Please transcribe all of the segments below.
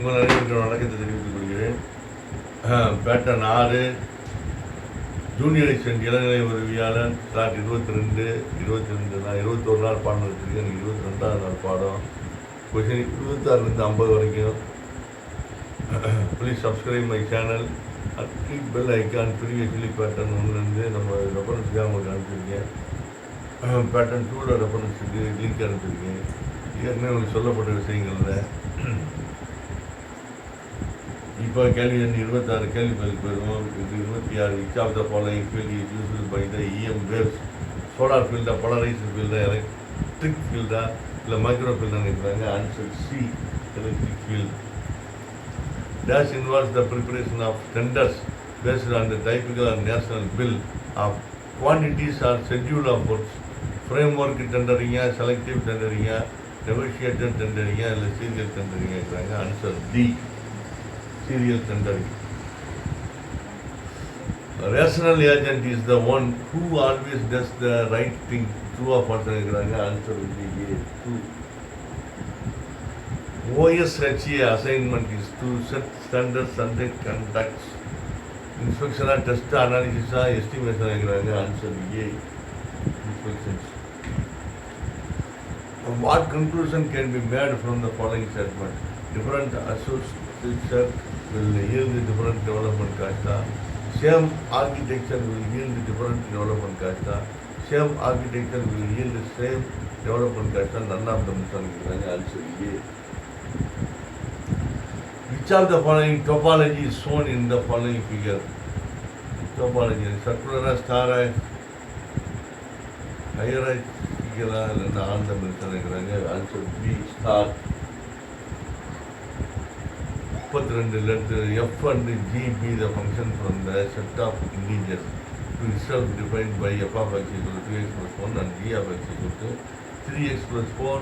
உங்கள் அனைவருக்கும் வணக்கத்தை தெரிவித்துக் கொள்கிறேன். பேட்டன் 6 ஜூனியர் எக்ஸ்டென்ட் இளநிலை உதவியாளர் ஸ்லாட் 22 நான் 21 நாள் பாடம் எடுத்திருக்கேன். 22வது நாள் பாடம் கொஷின் 26லேருந்து 50 வரைக்கும். Please subscribe my channel at click bell icon. Previously பேட்டன் 1லேருந்து நம்ம ரெஃபரன்ஸுக்காக உங்களுக்கு அனுப்பிச்சிருக்கேன். Pattern 2 ரெஃபரன்ஸுக்கு link அனுப்பிச்சிருக்கேன். ஏற்கனவே உங்களுக்கு சொல்லப்பட்ட விஷயங்களில் இப்போ கேள்வி எண் 26 கேள்வி பதிலுக்கு வருவோம். இது 26 which of the following field is used by the EM waves? Solar ஃபீல்டா, போலரைஸ்டு ஃபீல்டா, எலக்ட்ரிக் ஃபீல்டா, இல்லை மைக்ரோ ஃபீல்டான்னு இருக்கிறாங்க. Answer C, electric field. Dash involves the preparation of tenders based on the typical and national bill of quantities or schedule of works. Frame work டெண்டரிங்கா, selective டெண்டரிங்கா, negotiated டெண்டரிங்கா, இல்லை சீரியல் டெண்டரிங்கா இருக்கிறாங்க. Answer D, serial tendering. A rational agent is the one who always does the right thing. True or false? Answer will be A, true. OSHA assignment is to set standards and conducts. Inspection, test, analysis, estimation. Answer A, inspections. What conclusion can be made from the following statement? Different associates will yield different development cost. Same architecture will yield different development cost. Same architecture will yield same development cost. None of them is answer A. Which of the following topology is shown in the following figure? Topology circular, star, hierarchical, and all the answer B, star. 32 let f and g be the function from the set of integers to itself defined by f of x equal to 2x plus 1 and g of x equal to 3x plus 4.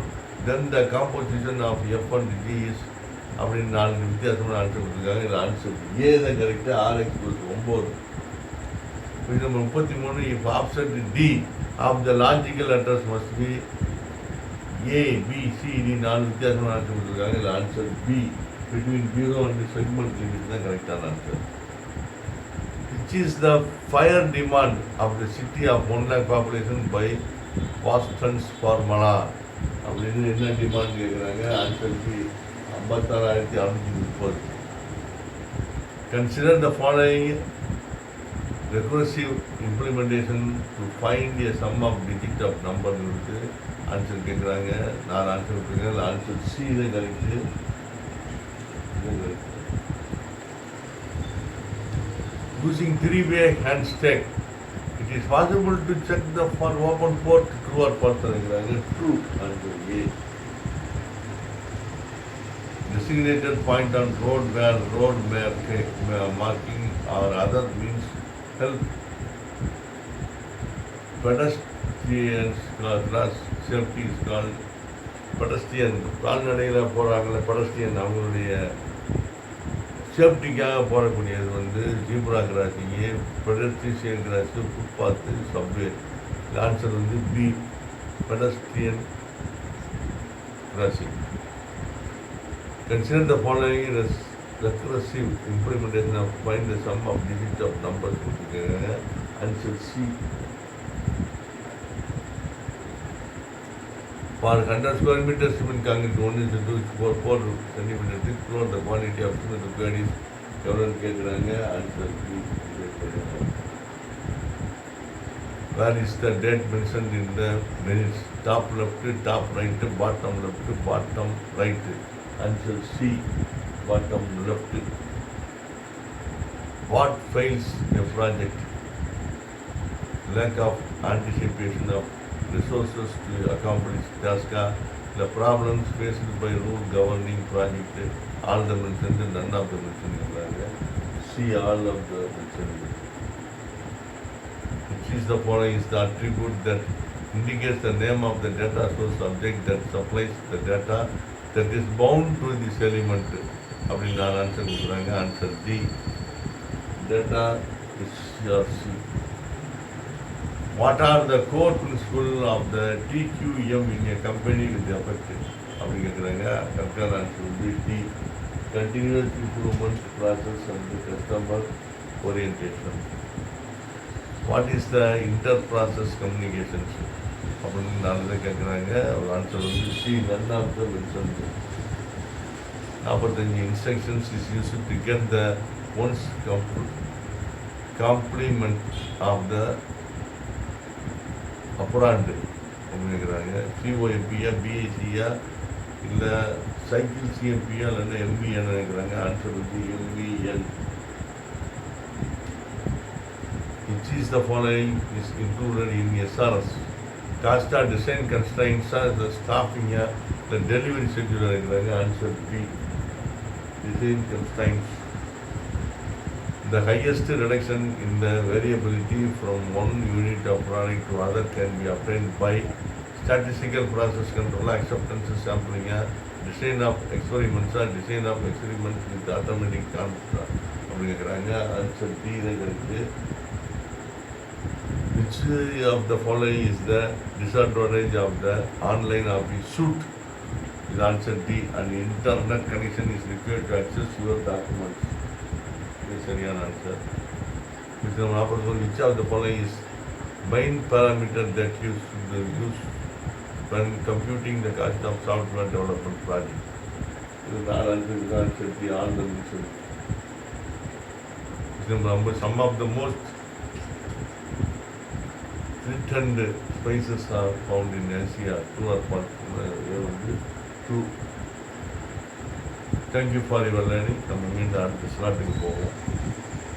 Then the composition of f and g is அப்படின்னு 4 வித்தியாசமான answer கொடுத்துருக்காங்க. இதில் answer A தான் கரெக்டாக. rx plus 9. இது நம்ம 33. if offset d of the logical address must be a, b, c, d 4 வித்தியாசமான answer கொடுத்துருக்காங்க. இதில் answer b, between 0 and the segment limit is the correct answer. Which is the fire demand of the city of 1 lakh population by Boston's formula? அப்படின்னு என்ன demand கேட்குறாங்க? Answer B, 56,630. Consider the following recursive implementation to find a sum of digit of number. Answer கேட்குறாங்க. 4 answer கொடுத்துருக்காங்க. Answer C தான் correct. Using 3-way handshake, it is possible to check the for open port. True or false? True. Answer A. Designated point on road where road marking or other means help pedestrians cross safety is called pedestrian. கால்நடையில் போகிறாங்கள pedestrian, அவங்களுடைய சேஃப்டிக்காக போகக்கூடியது zebra crossing, pedestrian cross, footpath, subway. Answer B, pedestrian crossing. Consider the following recursive implementation of find the sum of digit of numbers கொடுத்துருக்காங்க. Answer C. For 100 square meters cement concrete, 1 is to 4 centimeter thick floor, the quantity of cement required is எவ்வளோன்னு கேட்குறாங்க. Answer B. Where is the date mentioned in the minutes? Top left, top right, bottom left, bottom right. Answer C, bottom left. What fails a project? Lack of anticipation of resources to accomplish task. The problems faced by rule governing project. All the mentioned, none of the mentioned. See all of the mentioned. Which is the following is the attribute that indicates the name of the data source object that supplies the data that is bound to this element. அப்படின்னு 4 answer கொடுக்குறாங்க. Answer D, data is C. What are the core principles of the TQM in a company with effect? அப்படி கேட்குறாங்க. கரெக்டான answer D, continuous improvement process and the customer orientation. What is the inter-process communications? அப்படின்னு நாலு கேட்குறாங்க. ஒரு answer வந்து C none of the mention. 45 instructions is used to get the one's complement of the operand அப்படிங்கிறாங்க. சிஓஎம்பியா பிஐசியா இல்லை cycle சிஎம்பியா இல்லைன்னா எம்பிஎன்னு நினைக்கிறாங்க. Answer வந்து MPIN. Which is the following is included in SRS? Cost or design constraints are the staffing, the delivery schedule நினைக்கிறாங்க. Answer B design constraints. The highest reduction in the variability from one unit of product to other can be obtained by statistical process control, acceptance sampling, design of experiments or design of experiments with automatic construct அப்படிங்கிறாங்க. Answer D தான் கிடைக்குது. Which of the following is the disadvantage of the online office suit? Is answer D. An internet connection is required to access your documents. This is the answer. Which of the following is main parameter that you should use when computing the cost of software development project? This is answer D. All the mentioned. Some of the most threatened spices are found in Asia. True or false? True. Thank you for your learning. நம்ம மீண்டும் அடுத்த ஸ்லாட்டுக்கு போவோம்.